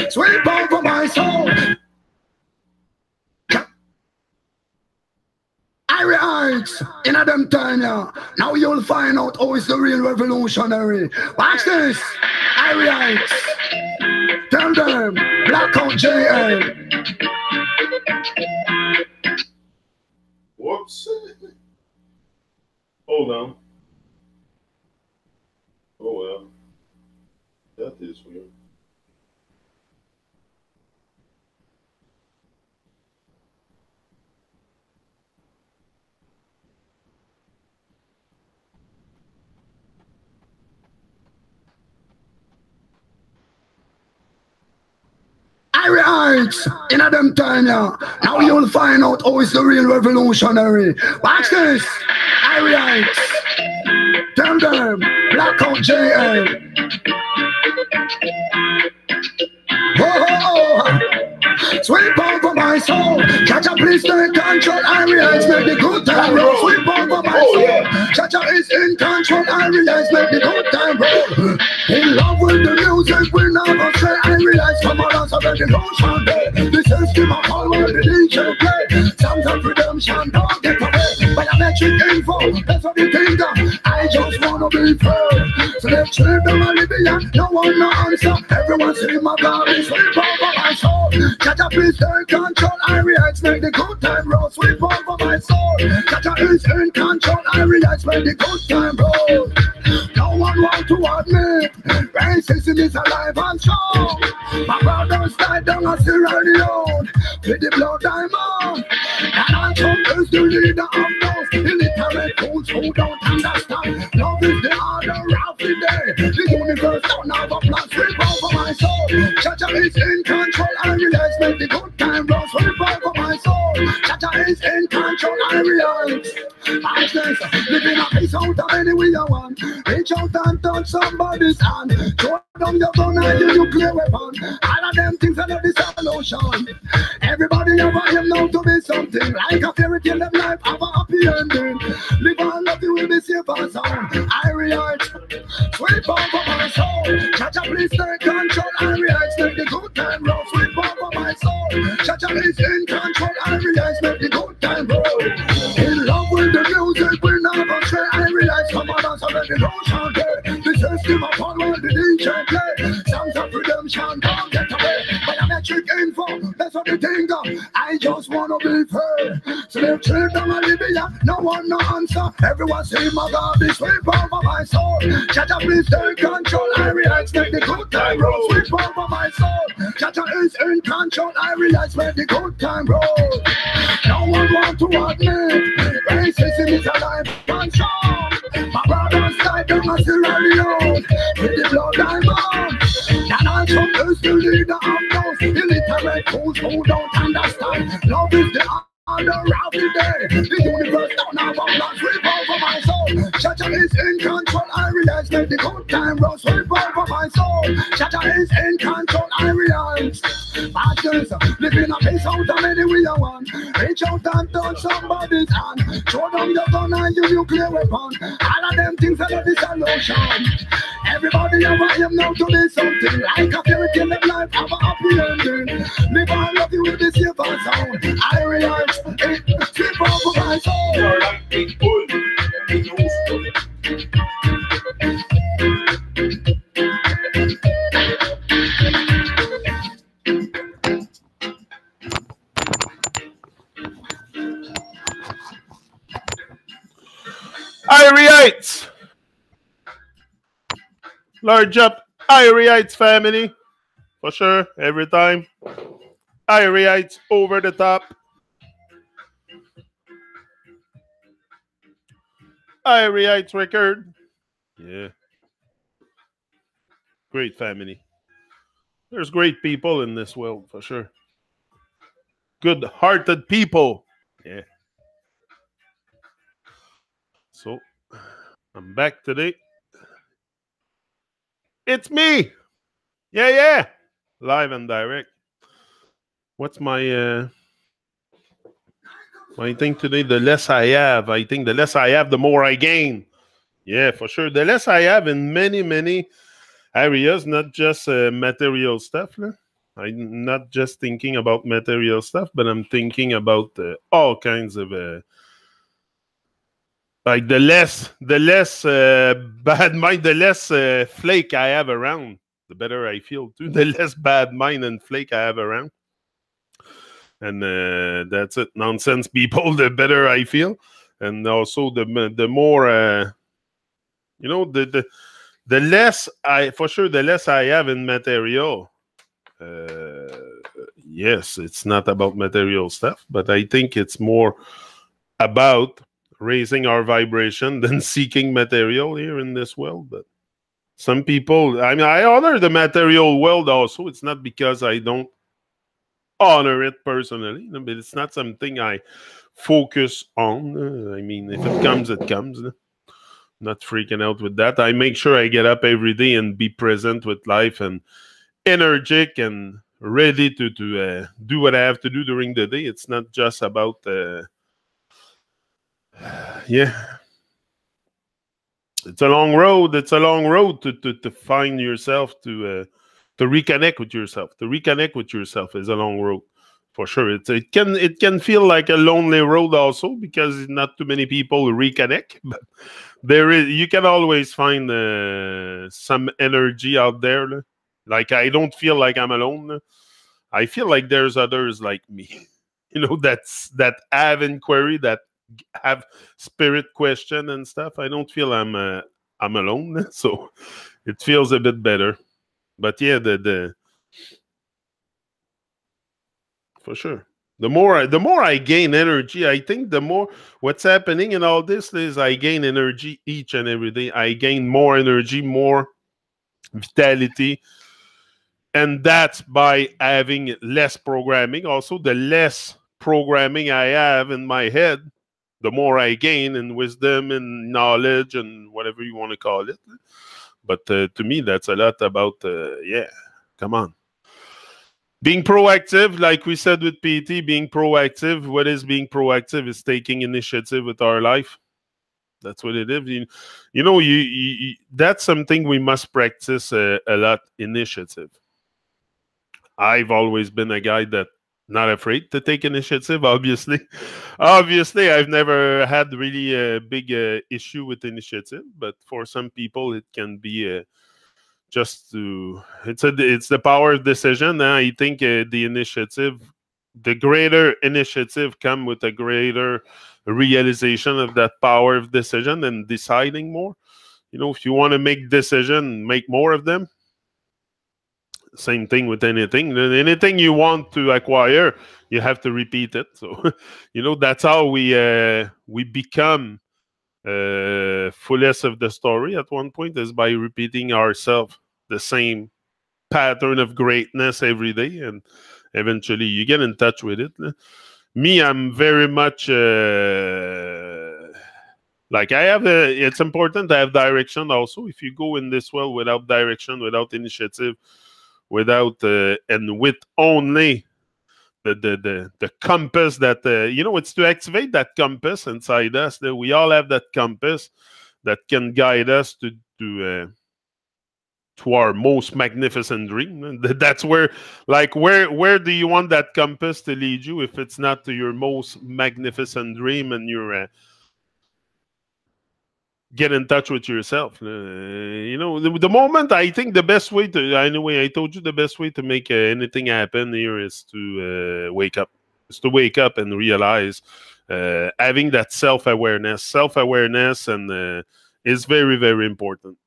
Sweep over my soul. Irie Heights, in a them time, yeah. Now you'll find out who is the real revolutionary. Watch this, Irie Heights. Tell them, Blackout JL. Whoops. Hold on. Oh well. That is weird. Irie Heights, in a them time, yeah. Now you'll find out who is the real revolutionary. Watch this, Irie Heights. Tell them, Blackout JL. Oh, sweep over my soul. Chacha, please take control. Irie Heights, make the good time roll. Sweep over my soul. Chacha is in control. Irie Heights, make the good time roll. In love with the music, we never say. Irie Heights, come on, let's have the notion day. The system of all where the DJ play. Songs of redemption, don't get away. Biometric info, that's what you think of. I just wanna be fair. So let's trip them a Libya, no one no answer. Everyone see my body, sweep over my soul. Chacha, please take control. Irie Heights, make the good time roll. Sweep over my soul. Chacha is in control. Irie Heights, make the good time roll. No one want to admit racism is alive and strong. My brothers died down a Sierra Leone with the blood diamond. And I'm is the leader of those illiterate fools who don't understand. Love is the order of the day. The universe don't have a plan. Sweep over my soul. Chacha is in control. Irie Heights, make the good time roll. Sweep over my soul. Chacha is in control. Irie Heights. Business, living a piece out of any way you want. Reach out and touch somebody's hand. Throw down your gun and your nuclear weapon. All of them things are not the solution. Everybody over him know to be something. Like a fairy tale, them life have a happy ending. Live and love you will be safe and sound. Irie Heights, sweep over my soul. Chacha, please take control. Irie Heights, make the good time roll. Sweep over my soul. Chacha is in control. Irie Heights, make the good time roll. In love with the music, we never say. Irie Heights, come on, dance already, notion day. The system of all where the DJ play. Songs of redemption, don't get away. Biometric info, that's what they think of. I just wanna be fair. So they treat them a Libya, no one no answer. Everyone see my body, sweep over my soul. Chacha, please take control. Irie Heights, make the good time roll. Sweep over my soul. Chacha is in control. Irie Heights, make the good time roll. No one want to admit racism is alive and strong. My brothers died down a Sierra Leone with the blood diamond. And I'm from the leader of those illiterate fools who don't understand. Love is the order of the day. The universe don't have a plan. Sweep over my soul. Chacha is in control. Irie Heights, make the good time roll. Sweep over my soul. Chacha is in control. Irie Heights. Masters, living a piece out of any way you want. Reach out and touch somebody's hand. Throw down your gun and your nuclear weapon. All of them things are not the solution. Everybody over him know to be something. Like a fairy tale, them life have a happy ending. Live and love you with the safe and sound. Irie Heights, sweep over my soul. Irie Heights. Large up Irie Heights family. For sure, every time. Irie Heights over the top. Irie Heights record. Yeah. Great family. There's great people in this world, for sure. Good-hearted people. Yeah. So, I'm back today. It's me. Yeah. Live and direct. What's my thing today? The less I have. I think the less I have, the more I gain. Yeah, for sure. The less I have in many, many areas, not just material stuff. I'm not just thinking about material stuff, but I'm thinking about all kinds of like the less bad mind, the less flake I have around, the better I feel too. The less bad mind and flake I have around, and that's it. Nonsense people, the better I feel, and also the more you know, the less I, for sure, the less I have in material. Yes, it's not about material stuff, but I think it's more about raising our vibration than seeking material here in this world. But some people, I mean, I honor the material world also. It's not because I don't honor it personally, but it's not something I focus on. I mean, if it comes, it comes. Not freaking out with that. I make sure I get up every day and be present with life and energetic and ready to do what I have to do during the day. It's not just about yeah. It's a long road. It's a long road to find yourself, to reconnect with yourself. To reconnect with yourself is a long road for sure. It can feel like a lonely road also because not too many people reconnect. But there is, you can always find some energy out there. Like I don't feel like I'm alone. I feel like there's others like me. That have inquiry, that have spirit question and stuff. I don't feel I'm alone, so it feels a bit better. But yeah, the for sure. The more I gain energy, I think the more what's happening in all this is I gain energy each and every day. I gain more energy, more vitality, and that's by having less programming. Also, the less programming I have in my head, the more I gain in wisdom and knowledge and whatever you want to call it. But to me, that's a lot about, yeah, come on. Being proactive, like we said with PT, being proactive. What is being proactive is taking initiative with our life. That's what it is. That's something we must practice a lot, initiative. I've always been a guy that not afraid to take initiative. Obviously, I've never had really a big issue with initiative. But for some people, it can be just to. It's the power of decision. I think the greater initiative, come with a greater realization of that power of decision and deciding more. If you want to make decision, make more of them. Same thing with anything you want to acquire, you have to repeat it. So that's how we become fullest of the story at one point, is by repeating ourselves the same pattern of greatness every day, and eventually you get in touch with it. Me, I'm very much like it's important to have direction also. If you go in this world without direction, without initiative, without and with only the compass that it's to activate that compass inside us. That we all have that compass that can guide us to our most magnificent dream. That's where, like, where do you want that compass to lead you if it's not to your most magnificent dream and your get in touch with yourself. The moment, I think the best way to, anyway, I told you the best way to make anything happen here is to wake up. Is to wake up and realize, having that self-awareness, and is very, very important.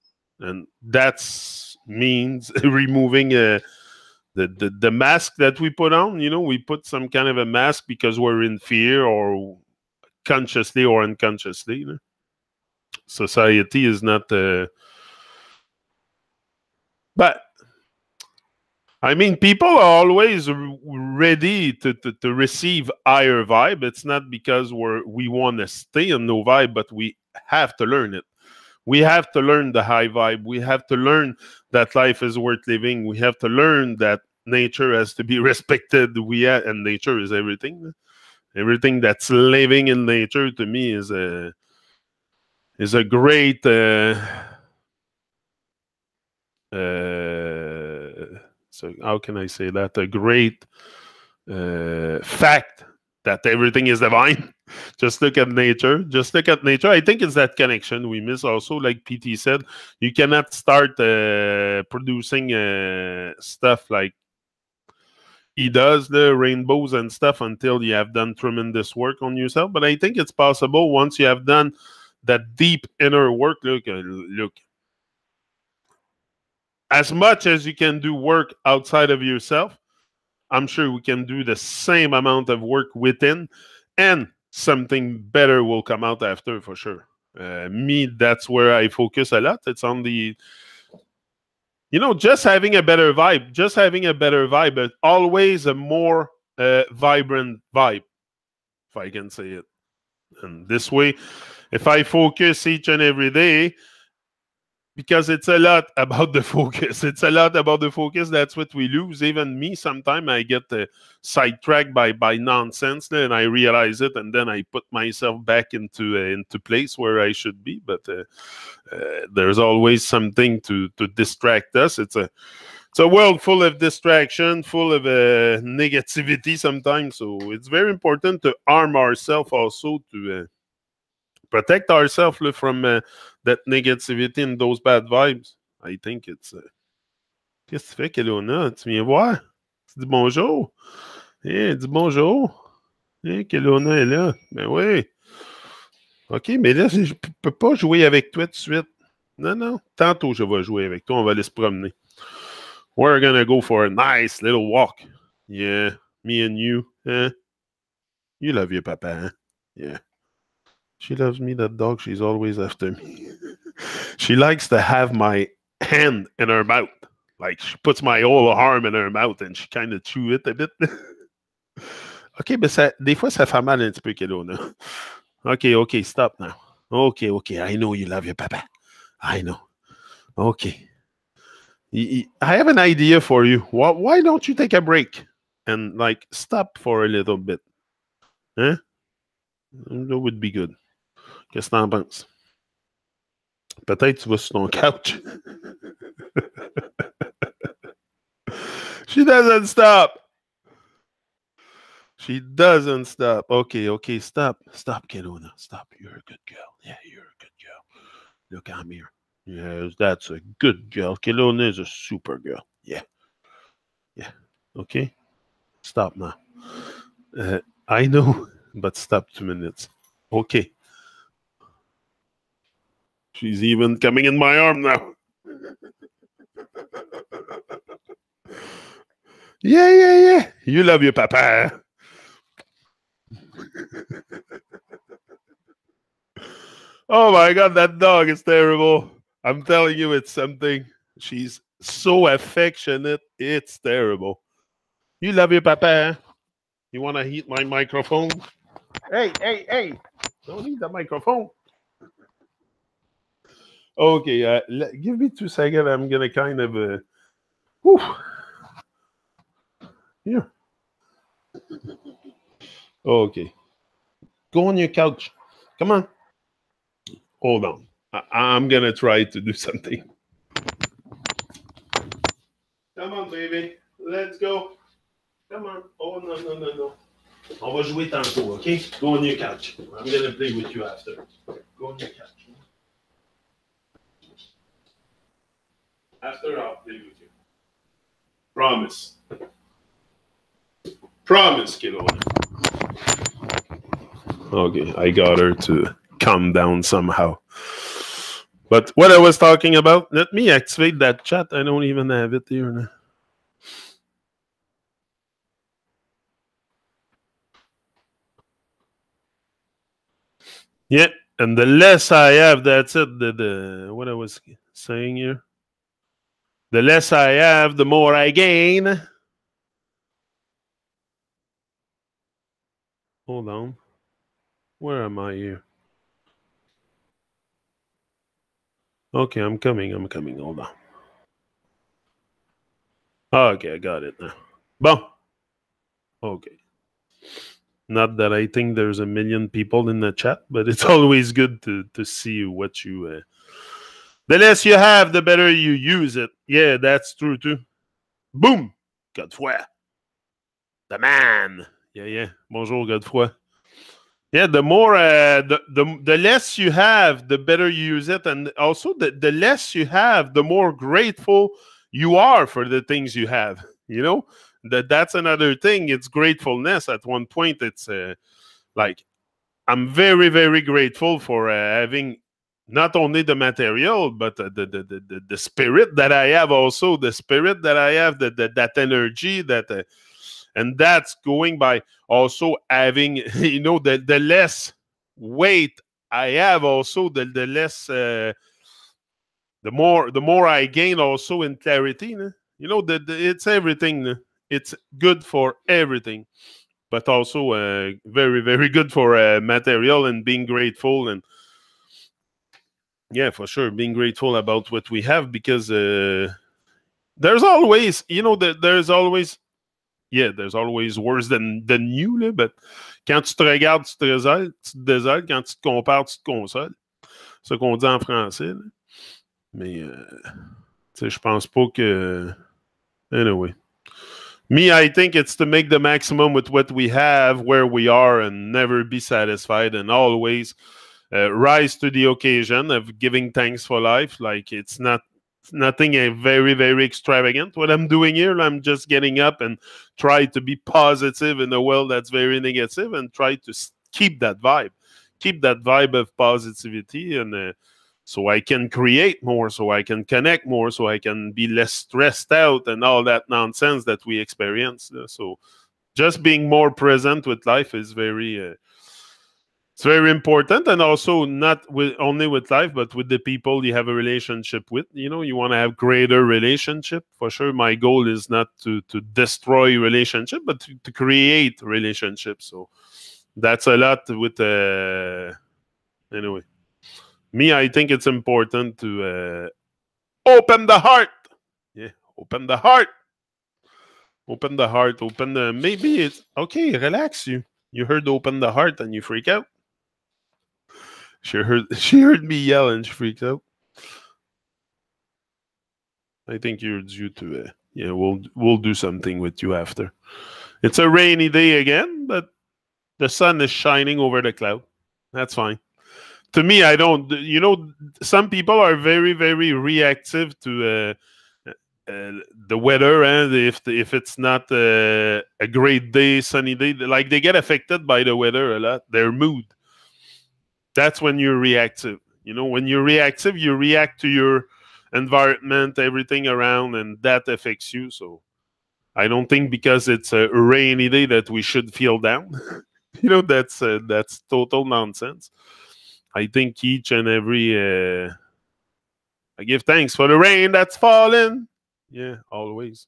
And that means removing the mask that we put on. We put some kind of a mask because we're in fear, or consciously or unconsciously. Society is not but I mean, people are always ready to receive higher vibe. It's not because we want to stay in no vibe, but we have to learn it. We have to learn the high vibe. We have to learn that life is worth living. We have to learn that nature has to be respected. And nature is everything. Everything that's living in nature, to me, is a great So how can I say that? A great fact that everything is divine. Just look at nature. Just look at nature. I think it's that connection we miss also. Like PT said, you cannot start producing stuff like he does, the rainbows and stuff, until you have done tremendous work on yourself. But I think it's possible once you have done that deep inner work. Look, as much as you can do work outside of yourself, I'm sure we can do the same amount of work within, and something better will come out after for sure. Me, that's where I focus a lot. It's on the, just having a better vibe, but always a more vibrant vibe, if I can say it. And this way, if I focus each and every day, because it's a lot about the focus. It's a lot about the focus. That's what we lose. Even me, sometimes I get sidetracked by nonsense, and I realize it, and then I put myself back into place where I should be. But there's always something to distract us. It's a world full of distraction, full of negativity sometimes. So it's very important to arm ourselves also to protect ourselves from that negativity and those bad vibes. I think it's... Qu'est-ce que tu fais, Kelowna? Tu viens voir? Tu dis bonjour? Dis bonjour. Kelowna est là. Ben oui. OK, mais là, je peux pas jouer avec toi tout de suite. Non. Tantôt, je vais jouer avec toi. On va aller se promener. We're gonna go for a nice little walk. Yeah, me and you. You love your papa, huh? Yeah. She loves me, that dog. She's always after me. She likes to have my hand in her mouth. Like, she puts my whole arm in her mouth and she kind of chew it a bit. OK, mais des fois, ça fait mal un petit peu, Kelowna. OK, stop now. OK, I know you love your papa. I know. OK. I have an idea for you. Why don't you take a break and, like, stop for a little bit? Huh? That would be good. Qu'est-ce que t'en penses? Peut-être tu vas sur ton couch. She doesn't stop. She doesn't stop. OK, stop. Stop, Kelowna. Stop. You're a good girl. Yeah, you're a good girl. Look, I'm here. Yes, that's a good girl. Kelowna is a super girl. Yeah. OK? Stop now. I know, but stop 2 minutes. OK. She's even coming in my arm now. Yeah. You love your papa. Oh my God, that dog is terrible. I'm telling you, it's something. She's so affectionate. It's terrible. You love your papa. You want to heat my microphone? Hey. Don't eat the microphone. Okay, give me 2 seconds. I'm going to kind of... Here. Okay. Go on your couch. Come on. Hold on. I'm going to try to do something. Come on, baby. Let's go. Come on. Oh, no. On va jouer tantôt, okay? Go on your couch. I'm going to play with you after. Go on your couch. After, I'll play with you. Promise. Promise, Kelowna. Okay, I got her to calm down somehow. But what I was talking about, let me activate that chat. I don't even have it here now. Yeah, and the less I have, that's it. What I was saying here. The less I have, the more I gain. Hold on. Where am I here? Okay, I'm coming. Hold on. Okay, I got it now. Bon. Okay. Not that I think there's a million people in the chat, but it's always good to see what you... the less you have, the better you use it. Yeah, that's true too. Boom! Godefroy. The man. Yeah. Bonjour, Godefroy. Yeah, the more the less you have, the better you use it, and also the less you have, the more grateful you are for the things you have. You know, that's another thing. It's gratefulness. At one point, it's like I'm very very grateful for having not only the material but the spirit that I have. Also, the spirit that I have, that energy that. And that's going by also having, the less weight I have, also the less the more I gain also in clarity. It's everything. It's good for everything, but also very very good for material and being grateful. And yeah, for sure, being grateful about what we have, because there's always, there's always worse than you, là, but quand tu te regardes, tu te désoles. Quand tu te compares, tu te consoles. C'est ce qu'on dit en français. Là. Mais, je pense pas que... Anyway. Me, I think it's to make the maximum with what we have, where we are, and never be satisfied, and always rise to the occasion of giving thanks for life. Like, it's nothing very very extravagant what I'm doing here. I'm just getting up and try to be positive in a world that's very negative, and try to keep that vibe of positivity, and so I can create more, so I can connect more, so I can be less stressed out and all that nonsense that we experience. So just being more present with life is it's very important, and also not only with life, but with the people you have a relationship with. You want to have greater relationship. For sure, my goal is not to destroy relationship, but to create relationships. So that's a lot with anyway. Me, I think it's important to open the heart. Yeah, open the heart. Open the heart. Maybe it's okay. Relax. You heard open the heart and you freak out. She heard me yell and she freaked out. I think you're due to we'll do something with you after. It's a rainy day again, but the sun is shining over the cloud. That's fine. To me, I don't. Some people are very very reactive to the weather, and if it's not a great day, sunny day, like they get affected by the weather a lot. Their mood. That's when you're reactive. When you're reactive, you react to your environment, everything around, and that affects you. So I don't think because it's a rainy day that we should feel down. That's total nonsense. I think each and every I give thanks for the rain that's falling. Yeah, always.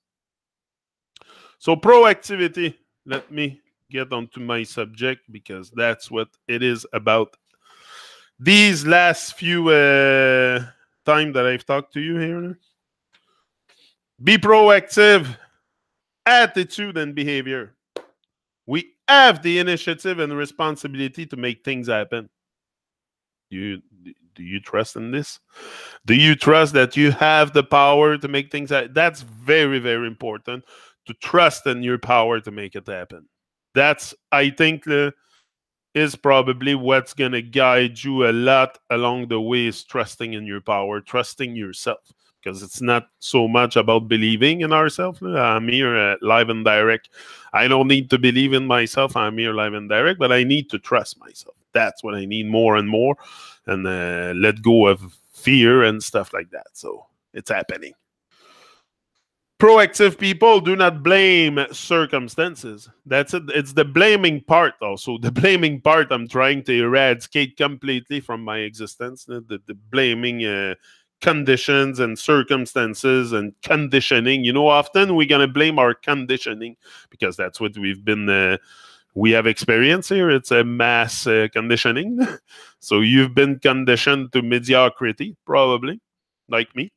So proactivity. Let me get onto my subject, because that's what it is about. These last few time that I've talked to you here. Be proactive. Attitude and behavior. We have the initiative and responsibility to make things happen. Do you trust in this? Do you trust that you have the power to make things happen? That's very, very important, to trust in your power to make it happen. That's, I think, is probably what's going to guide you a lot along the way, is trusting in your power, trusting yourself. Because it's not so much about believing in ourselves. I'm here live and direct. I don't need to believe in myself. I'm here live and direct, but I need to trust myself. That's what I need more and more, and let go of fear and stuff like that. So it's happening. Proactive people do not blame circumstances. That's it. It's the blaming part also. The blaming part I'm trying to eradicate completely from my existence. The blaming conditions and circumstances and conditioning. Often we're going to blame our conditioning, because that's what we have experienced here. It's a mass conditioning. So you've been conditioned to mediocrity, probably, like me.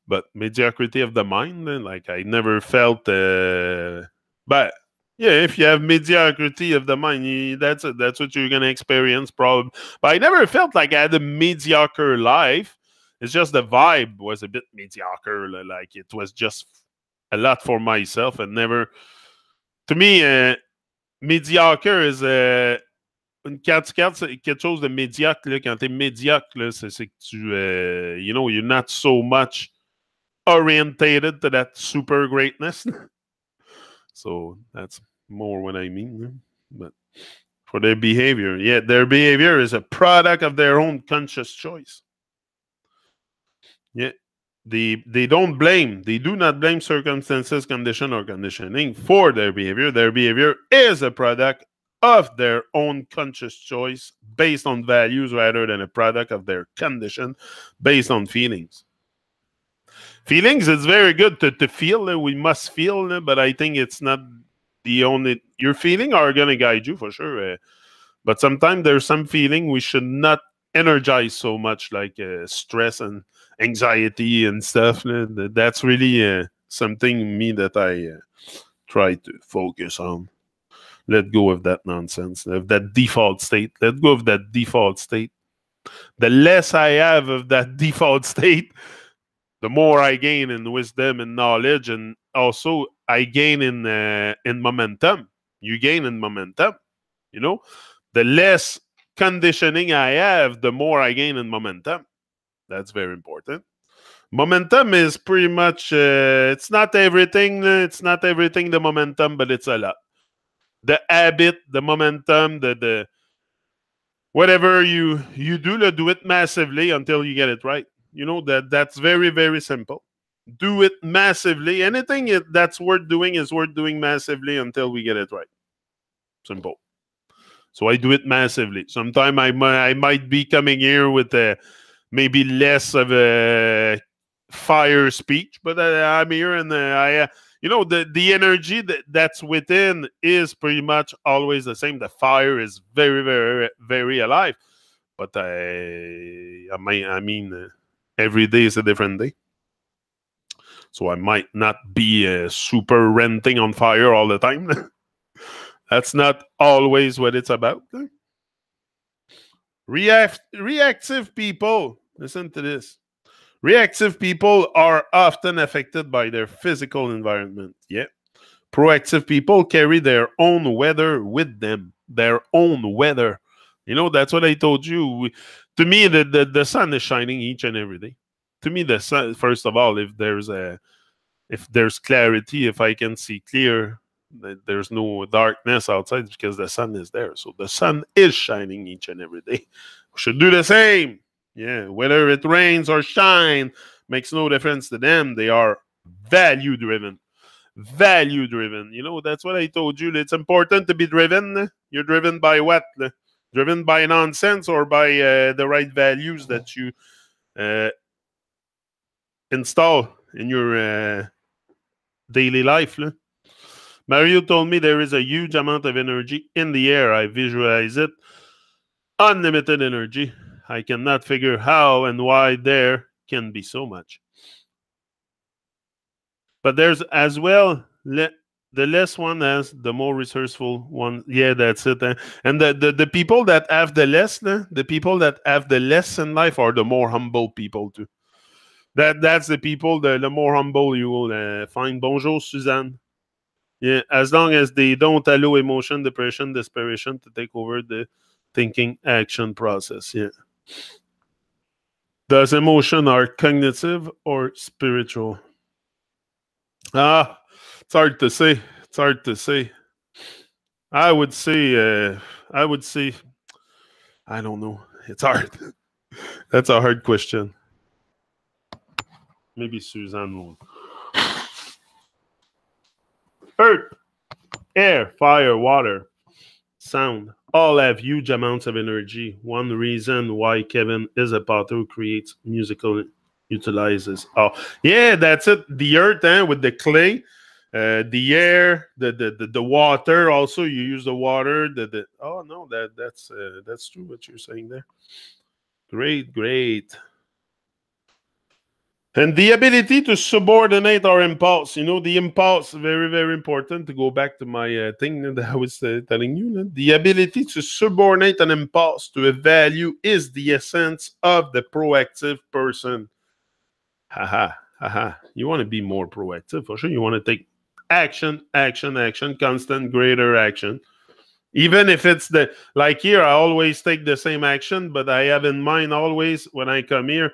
But mediocrity of the mind, like I never felt. But yeah, if you have mediocrity of the mind, that's what you're gonna experience, probably. But I never felt like I had a mediocre life. It's just the vibe was a bit mediocre. Like it was just a lot for myself and never. To me, médiocre is quand tu regardes quelque chose de médiocre, là, quand tu es médiocre, c'est que tu, you know, you're not so much orientated to that super greatness. So that's more what I mean. But for their behavior, yeah, their behavior is a product of their own conscious choice. Yeah. They don't blame. They do not blame circumstances, condition, or conditioning for their behavior. Their behavior is a product of their own conscious choice based on values rather than a product of their condition based on feelings. Feelings, it's very good to feel. We must feel, but I think it's not the only. Your feelings are going to guide you for sure. But sometimes there's some feeling we should not energize so much, like stress and anxiety and stuff. That's really something me that I try to focus on. Let go of that nonsense, of that default state. Let go of that default state. The less I have of that default state, the more I gain in wisdom and knowledge, and also I gain in momentum. You gain in momentum, you know. The less conditioning I have, the more I gain in momentum. That's very important. Momentum is pretty much, it's not everything. It's not everything, the momentum, but it's a lot. The habit, the momentum, the whatever you do, do it massively until you get it right. You know, that's very, very simple. Do it massively. Anything that's worth doing is worth doing massively until we get it right. Simple. So I do it massively. Sometimes I might be coming here with maybe less of a fire speech, but I'm here and you know, the energy that's within is pretty much always the same. The fire is very, very, very alive. But I mean, every day is a different day. So I might not be super renting on fire all the time. That's not always what it's about. Reactive people, listen to this. Reactive people are often affected by their physical environment. Yeah. Proactive people carry their own weather with them. Their own weather. You know, that's what I told you. To me, the sun is shining each and every day. To me, the sun, first of all, if there's clarity, if I can see clear, there's no darkness outside because the sun is there. So the sun is shining each and every day. We should do the same. Yeah, whether it rains or shine makes no difference to them. They are value driven. Value driven. You know, that's what I told you. It's important to be driven. You're driven by what? Driven by nonsense or by the right values that you install in your daily life. Mario told me there is a huge amount of energy in the air. I visualize it. Unlimited energy. I cannot figure how and why there can be so much. But there's as well, the less one has, the more resourceful one. Yeah, that's it. And the people that have the less, the people that have the less in life are the more humble people too. That's the people, the more humble you will find. Bonjour, Suzanne. Yeah, as long as they don't allow emotion, depression, desperation to take over the thinking action process. Yeah. Does emotion are cognitive or spiritual? It's hard to say. It's hard to say. I would say, I don't know. It's hard. That's a hard question. Maybe Suzanne will. Earth, air, fire, water, sound all have huge amounts of energy. One reason why Kevin is a potter who creates musical utilizes. Oh, yeah, that's it. The earth, with the clay, the air, the water. Also, you use the water. Oh no, that's true. What you're saying there. Great. And the ability to subordinate our impulse. You know, the impulse, very, very important, to go back to my thing that I was telling you. The ability to subordinate an impulse to a value is the essence of the proactive person. Haha, You want to be more proactive for sure. You want to take action, action, action, constant, greater action. Even if it's like here, I always take the same action, but I have in mind always when I come here,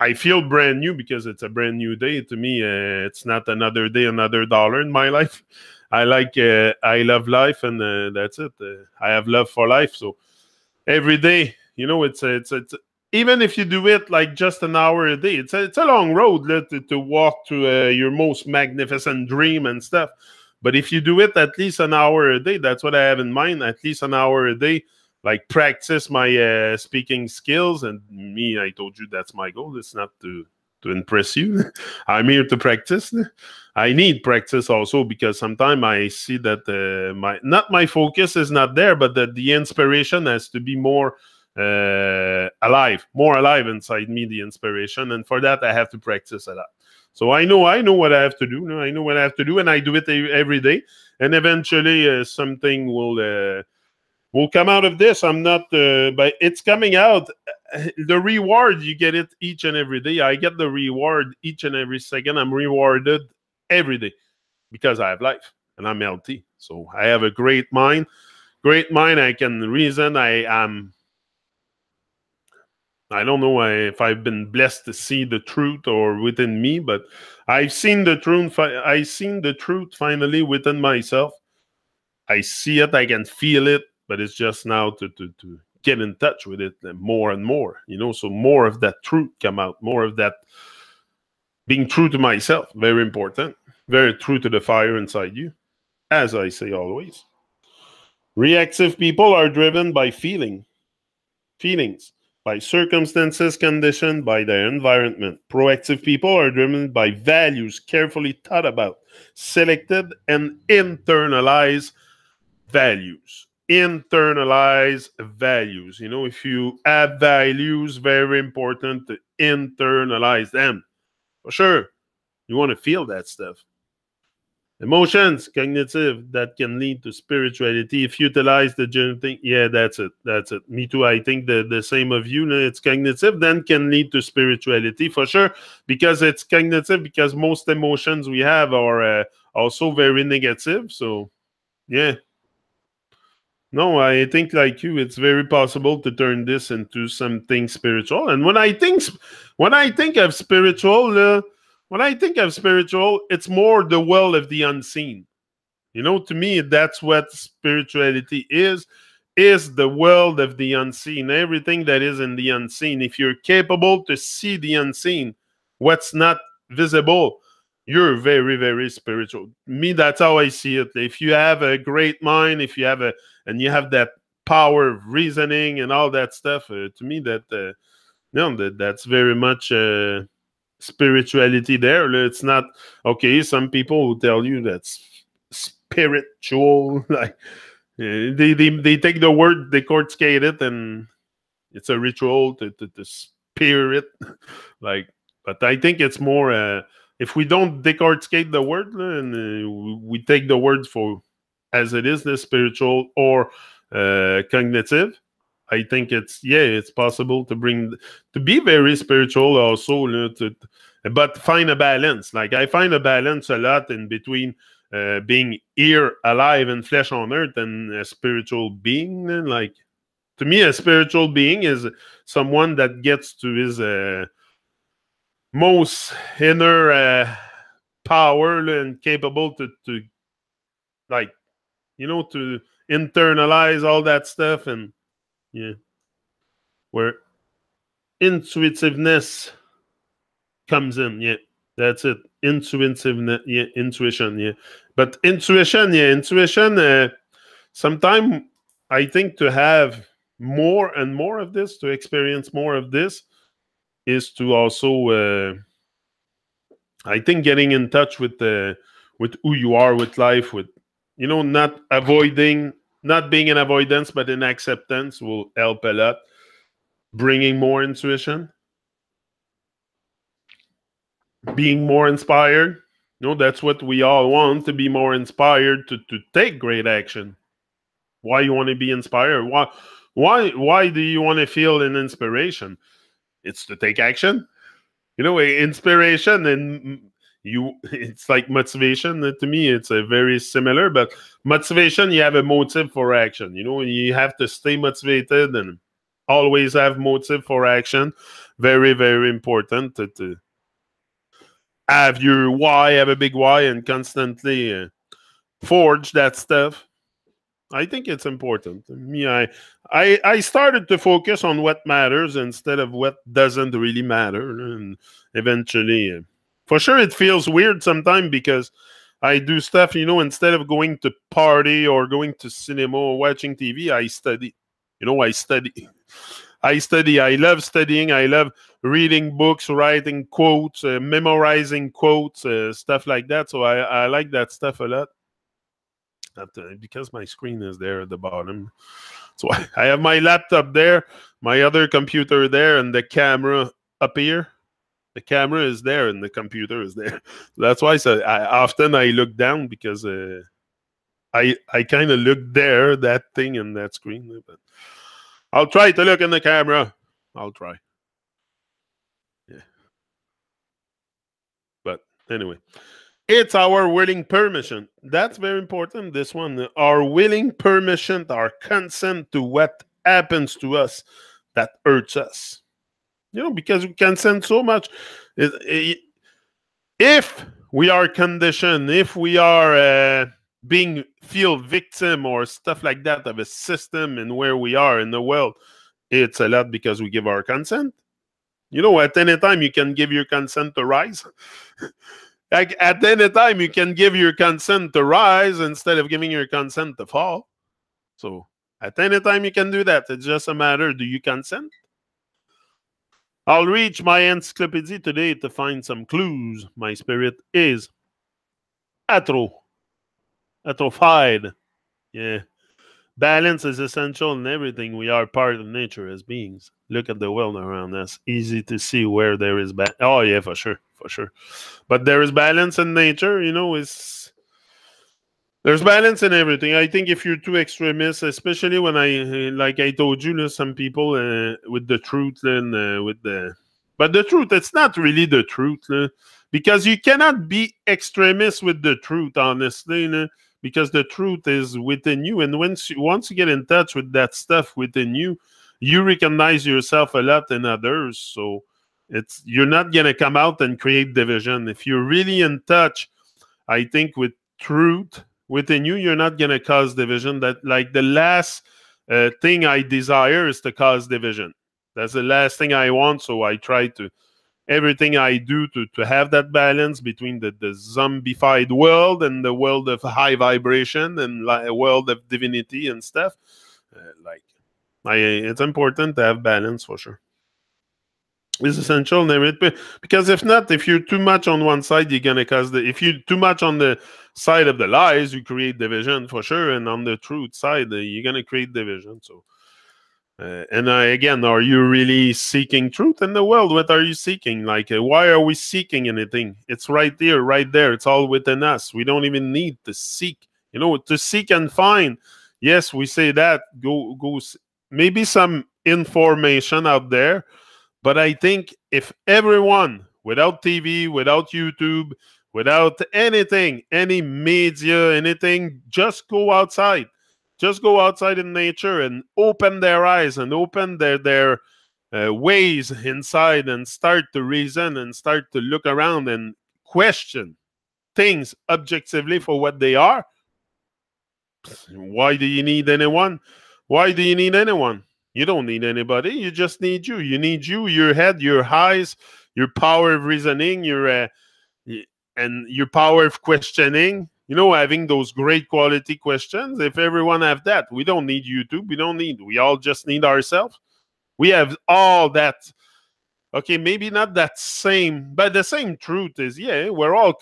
I feel brand new because it's a brand new day. To me, it's not another day, another dollar in my life. I love life, and that's it. I have love for life. So every day, it's even if you do it like just an hour a day, it's a long road to walk to your most magnificent dream and stuff. But if you do it at least an hour a day, that's what I have in mind. At least an hour a day, like practice my speaking skills. And me, I told you that's my goal. It's not to impress you. I'm here to practice. I need practice also because sometimes I see that my focus is not there, but that the inspiration has to be more alive inside me, the inspiration. And for that, I have to practice a lot. So I know what I have to do. I know what I have to do, and I do it every day. And eventually, something will come out of this. I'm not, but it's coming out. The reward, you get it each and every day. I get the reward each and every second. I'm rewarded every day because I have life and I'm healthy. So I have a great mind. Great mind. I can reason. I don't know if I've been blessed to see the truth or within me, but I've seen the truth. I've seen the truth finally within myself. I see it. I can feel it, but it's just now to get in touch with it more and more. So more of that truth come out. More of that being true to myself. Very important. Very true to the fire inside you, as I say always. Reactive people are driven by feelings, by circumstances conditioned by their environment. Proactive people are driven by values carefully thought about, selected, and internalized values. Internalize values. If you have values, very important to internalize them. For sure, you want to feel that stuff. Emotions, cognitive, that can lead to spirituality. If you utilize the general thing, yeah, that's it. Me too. I think the same of you. It's cognitive, then can lead to spirituality for sure, because it's cognitive, because most emotions we have are also very negative. So, yeah. No, I think like you, it's very possible to turn this into something spiritual. And when I think of spiritual, it's more the world of the unseen. To me, that's what spirituality is the world of the unseen, everything that is in the unseen. If you're capable to see the unseen, what's not visible, you're very, very spiritual. Me, that's how I see it. If you have a great mind, you have that power of reasoning and all that stuff, to me, that's very much spirituality there. It's not, okay, some people will tell you that's spiritual, like they take the word, they corticate it, and it's a ritual to spirit, like. But I think it's more if we don't decorticate the word and we take the words for as it is, the spiritual or cognitive, I think it's possible to be very spiritual also, but find a balance. Like I find a balance a lot in between being here alive and flesh on earth and a spiritual being. Like, to me, a spiritual being is someone that gets to his most inner power and capable to like, to internalize all that stuff, and where intuitiveness comes in. Yeah, that's it. Intuitiveness, intuition. Yeah, but intuition. Sometimes I think to have more and more of this, to experience more of this, is to also, I think, getting in touch with who you are, with life, with not being in avoidance, but in acceptance will help a lot. Bringing more intuition, being more inspired. That's what we all want, to be more inspired, to take great action. Why you want to be inspired? Why do you want to feel an inspiration? It's to take action. You know, inspiration and it's like motivation. To me, it's a very similar, but motivation, you have a motive for action. You know, you have to stay motivated and always have motive for action. Very, very important to have your why, have a big why, and constantly forge that stuff. I think it's important. Me, I started to focus on what matters instead of what doesn't really matter, and eventually, for sure, it feels weird sometimes because I do stuff. You know, instead of going to party or going to cinema or watching TV, I study. You know, I study. I study. I love studying. I love reading books, writing quotes, memorizing quotes, stuff like that. So I like that stuff a lot. Because my screen is there at the bottom. So I have my laptop there, my other computer there, and the camera up here. The camera is there and the computer is there. That's why often I look down because I kind of look there, that thing and that screen. But I'll try to look in the camera. I'll try. Yeah. But anyway. It's our willing permission. That's very important. This one, our willing permission, our consent to what happens to us that hurts us. You know, because we consent so much. If we are conditioned, if we are feel victim or stuff like that of a system and where we are in the world, it's a lot because we give our consent. You know, at any time you can give your consent to rise. Like at any time, you can give your consent to rise instead of giving your consent to fall. So at any time, you can do that. It's just a matter, do you consent? I'll reach my encyclopedia today to find some clues. My spirit is atrophied. Yeah. Balance is essential in everything. We are part of nature as beings. Look at the world around us. Easy to see where there is balance. Oh, yeah, for sure. For sure. But there is balance in nature, you know, there's balance in everything. I think if you're too extremist, especially when like I told you, some people with the truth and but the truth, it's not really the truth, because you cannot be extremist with the truth, honestly, because the truth is within you. And once you get in touch with that stuff within you, you recognize yourself a lot in others. So you're not going to come out and create division. If you're really in touch, I think, with truth within you, you're not going to cause division. That, like, the last thing I desire is to cause division. That's the last thing I want. So I try to everything I do to have that balance between the zombified world and the world of high vibration and a world of divinity and stuff. It's important to have balance, for sure. It's essential, because if not, if you're too much on one side, you're gonna cause if you're too much on the side of the lies, you create division, for sure, and on the truth side, you're gonna create division. So, again, are you really seeking truth in the world? What are you seeking? Like, why are we seeking anything? It's right there, right there. It's all within us. We don't even need to seek. You know, to seek and find. Yes, we say that. Go. Maybe some information out there. But I think if everyone, without TV, without YouTube, without anything, any media, anything, just go outside. Just go outside in nature and open their eyes and open their ways inside and start to reason and start to look around and question things objectively for what they are. Why do you need anyone? Why do you need anyone? You don't need anybody. You just need you. You need you, your head, your eyes, your power of reasoning, and your power of questioning. You know, having those great quality questions. If everyone have that, we don't need YouTube. We all just need ourselves. We have all that. Okay, maybe not that same, but the same truth is, yeah, we're all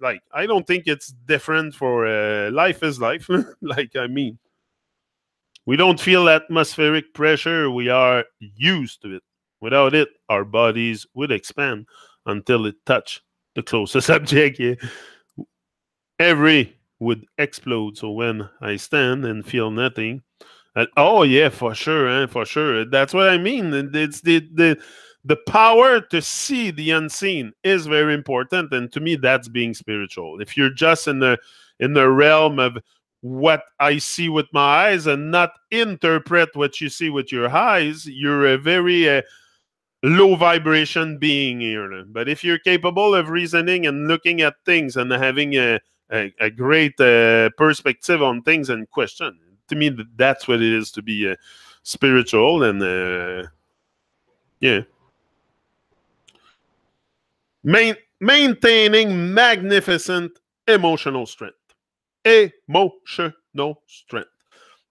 like, I don't think it's different for life is life. Like, I mean, we don't feel atmospheric pressure. We are used to it. Without it, our bodies would expand until it touched the closest object. Yeah. Every would explode. So when I stand and feel nothing, oh yeah, for sure, for sure. That's what I mean. It's the power to see the unseen is very important, and to me, that's being spiritual. If you're just in the realm of what I see with my eyes and not interpret what you see with your eyes, you're a very low vibration being here. But if you're capable of reasoning and looking at things and having a great perspective on things and question, to me, that's what it is to be spiritual. And yeah. Maintaining magnificent emotional strength. Emotional strength.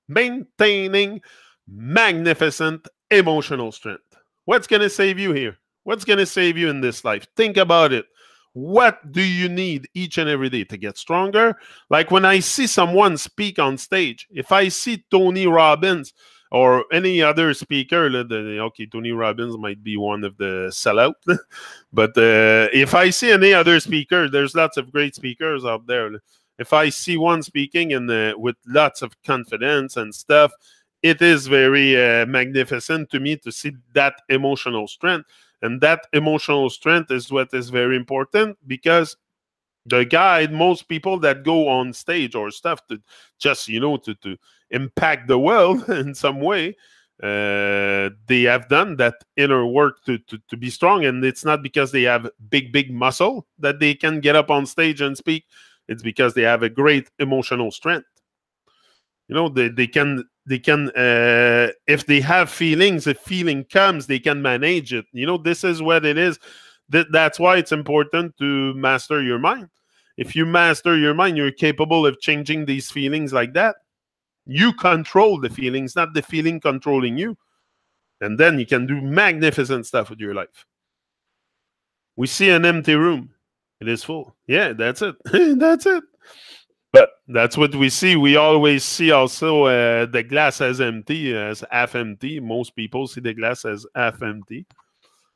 Maintaining magnificent emotional strength. What's going to save you here? What's going to save you in this life? Think about it. What do you need each and every day to get stronger? Like when I see someone speak on stage, if I see Tony Robbins or any other speaker, okay, Tony Robbins might be one of the sellout, but if I see any other speaker, there's lots of great speakers out there. If I see one speaking and with lots of confidence and stuff, it is very magnificent to me to see that emotional strength. And that emotional strength is what is very important, because the guide, most people that go on stage or stuff to just, to impact the world in some way, they have done that inner work to be strong. And it's not because they have big muscle that they can get up on stage and speak. It's because they have a great emotional strength. They can if they have feelings, if feeling comes, they can manage it. This is what it is. That's why it's important to master your mind. If you master your mind, you're capable of changing these feelings like that. You control the feelings, not the feeling controlling you. And then you can do magnificent stuff with your life. We see an empty room. It is full. Yeah, that's it. That's it. But that's what we see. We always see also the glass as empty, as half empty. Most people see the glass as half empty.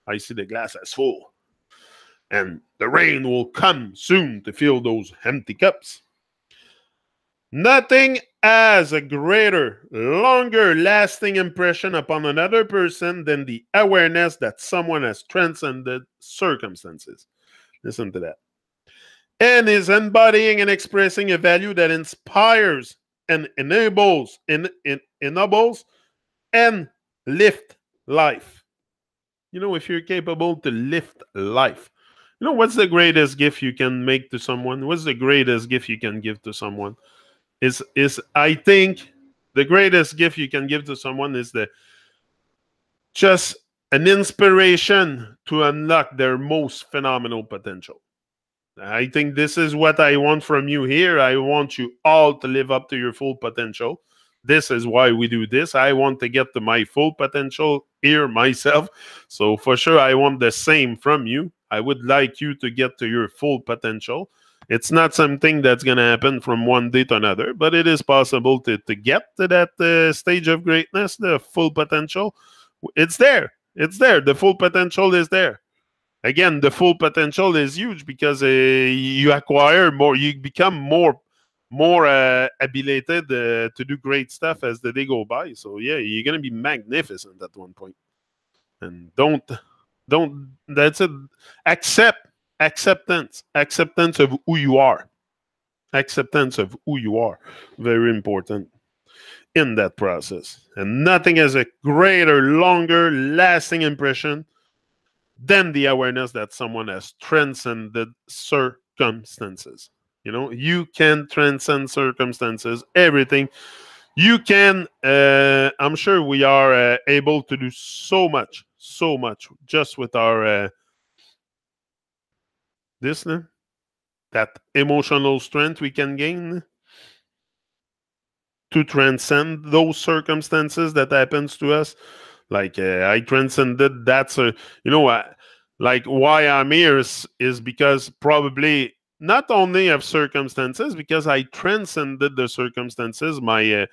I see the glass as full. And the rain will come soon to fill those empty cups. Nothing has a greater, longer lasting impression upon another person than the awareness that someone has transcended circumstances. Listen to that. And is embodying and expressing a value that inspires and enables and lift life. If you're capable to lift life, what's the greatest gift you can make to someone? What's the greatest gift you can give to someone? I think the greatest gift you can give to someone is just an inspiration to unlock their most phenomenal potential. I think this is what I want from you here. I want you all to live up to your full potential. This is why we do this. I want to get to my full potential here myself. So for sure, I want the same from you. I would like you to get to your full potential. It's not something that's going to happen from one day to another, but it is possible to get to that stage of greatness, the full potential. It's there. It's there. The full potential is there. Again, the full potential is huge because you acquire more, you become more abilited to do great stuff as the day go by. So yeah, you're gonna be magnificent at one point. And don't. That's it. Acceptance of who you are. Acceptance of who you are. Very important in that process. And nothing has a greater, longer, lasting impression than the awareness that someone has transcended circumstances. You can transcend circumstances, everything. You can, I'm sure we are able to do so much just with our, that emotional strength we can gain to transcend those circumstances that happens to us. Like I transcended that. Like why I'm here is because probably not only of circumstances, because I transcended the circumstances, my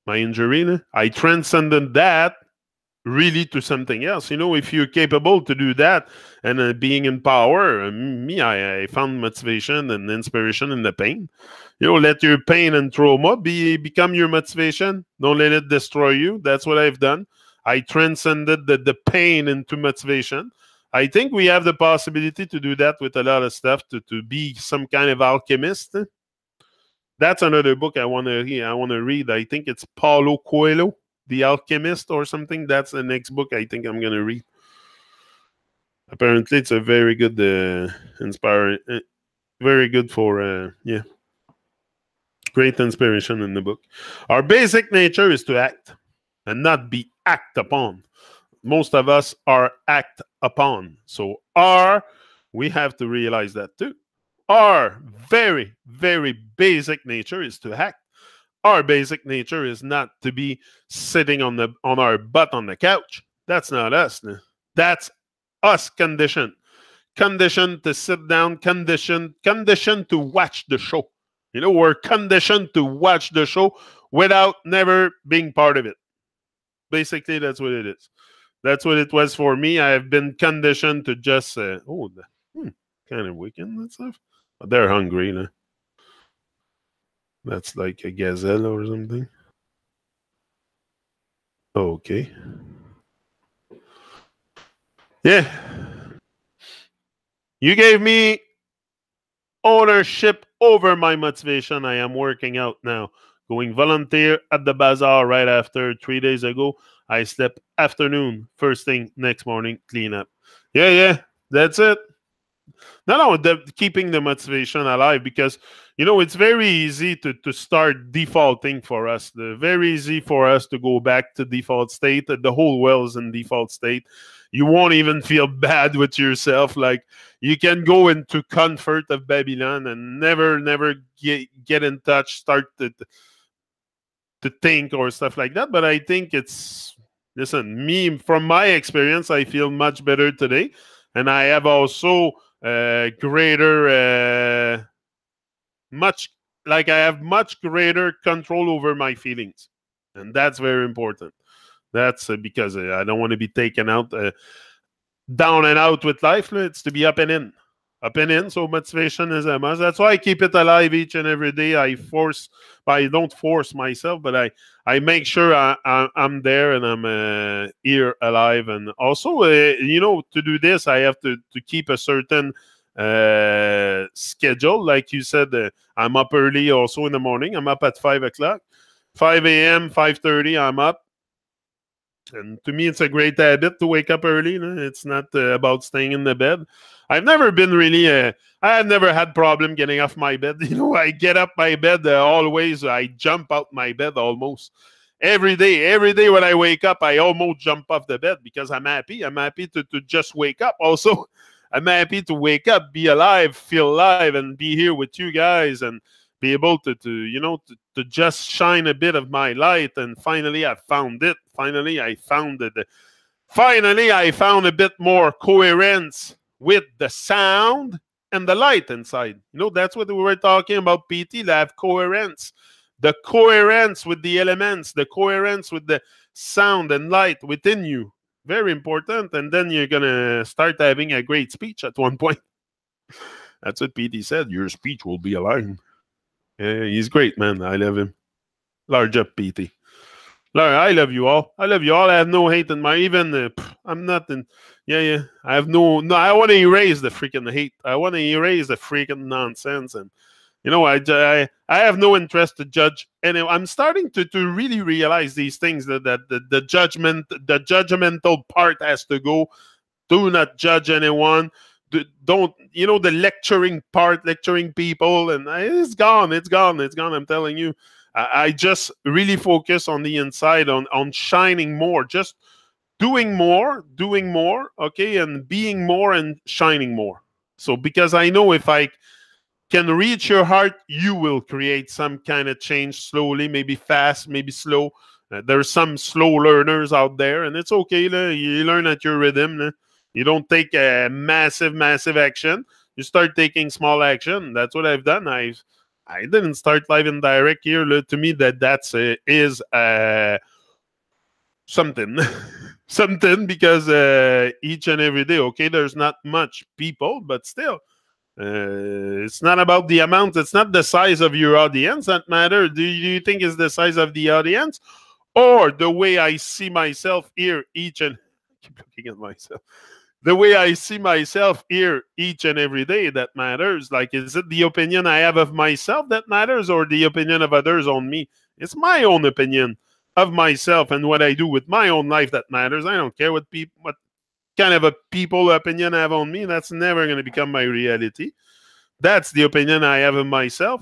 injury. I transcended that really to something else. If you're capable to do that and being in power, I found motivation and inspiration in the pain. Let your pain and trauma become your motivation. Don't let it destroy you. That's what I've done. I transcended the pain into motivation. I think we have the possibility to do that with a lot of stuff, to be some kind of alchemist. That's another book I want to read. I think it's Paulo Coelho, The Alchemist or something. That's the next book I think I'm going to read. Apparently, it's a very good, inspiring, very good for, great inspiration in the book. Our basic nature is to act and not be act upon. Most of us are act upon. So we have to realize that too. Our very, very basic nature is to act. Our basic nature is not to be sitting on our butt on the couch. That's not us. That's us conditioned. Conditioned to sit down, conditioned to watch the show. We're conditioned to watch the show without never being part of it. Basically, that's what it is. That's what it was for me. I have been conditioned to just kind of weekend and stuff. But they're hungry, no? That's like a gazelle or something. Okay. Yeah. You gave me ownership over my motivation. I am working out now. Going volunteer at the bazaar right after 3 days ago. I slept afternoon. First thing next morning, clean up. Yeah. That's it. No, keeping the motivation alive, because it's very easy to start defaulting for us. Very easy for us to go back to default state. The whole world is in default state. You won't even feel bad with yourself. Like, you can go into comfort of Babylon and never get in touch, start to think or stuff like that. But I think listen, me, from my experience, I feel much better today. And I have also I have much greater control over my feelings. And that's very important. That's because I don't want to be taken out, down and out with life. It's to be up and in. Up and in. So motivation is a must. That's why I keep it alive each and every day. I don't force myself, but I make sure I'm there and I'm here alive. And also, to do this, I have to keep a certain schedule. Like you said, I'm up early also in the morning. I'm up at 5 o'clock. 5 a.m., 5:30, I'm up. And to me, it's a great habit to wake up early. It's not about staying in the bed. I've never been really, I have never had problem getting off my bed. I get up my bed always. I jump out my bed almost every day. Every day when I wake up, I almost jump off the bed because I'm happy. I'm happy to just wake up. Also, I'm happy to wake up, be alive, feel alive, and be here with you guys and be able to just shine a bit of my light. And finally, I found it. Finally, I found it. Finally, I found a bit more coherence with the sound and the light inside. That's what we were talking about, PT. They have coherence. The coherence with the elements, the coherence with the sound and light within you. Very important. And then you're going to start having a great speech at one point. That's what PT said. Your speech will be aligned. He's great, man. I love him. Large up, PT. I love you all. I love you all. I have no hate in my, even, I'm not in, I have no, I want to erase the freaking hate. I want to erase the freaking nonsense. And, I have no interest to judge. And I'm starting to really realize these things, that the judgmental part has to go. Do not judge anyone. Don't, the lecturing part, lecturing people, and it's gone. I'm telling you. I just really focus on the inside, on shining more, just doing more, okay, and being more and shining more. So because I know if I can reach your heart, you will create some kind of change slowly, maybe fast, maybe slow. There's some slow learners out there, and it's okay. You learn at your rhythm. You don't take a massive action. You start taking small action. That's what I've done. I didn't start live and direct here. To me, that's is something. Something, because each and every day, okay, there's not much people, but still, it's not about the amount. It's not the size of your audience that matters. Do you think it's the size of the audience, or the way I see myself here each and I keep looking at myself. The way I see myself here each and every day that matters. Like, is it the opinion I have of myself that matters, or the opinion of others on me? It's my own opinion of myself and what I do with my own life that matters. I don't care what kind of a people opinion I have on me. That's never going to become my reality. That's the opinion I have of myself.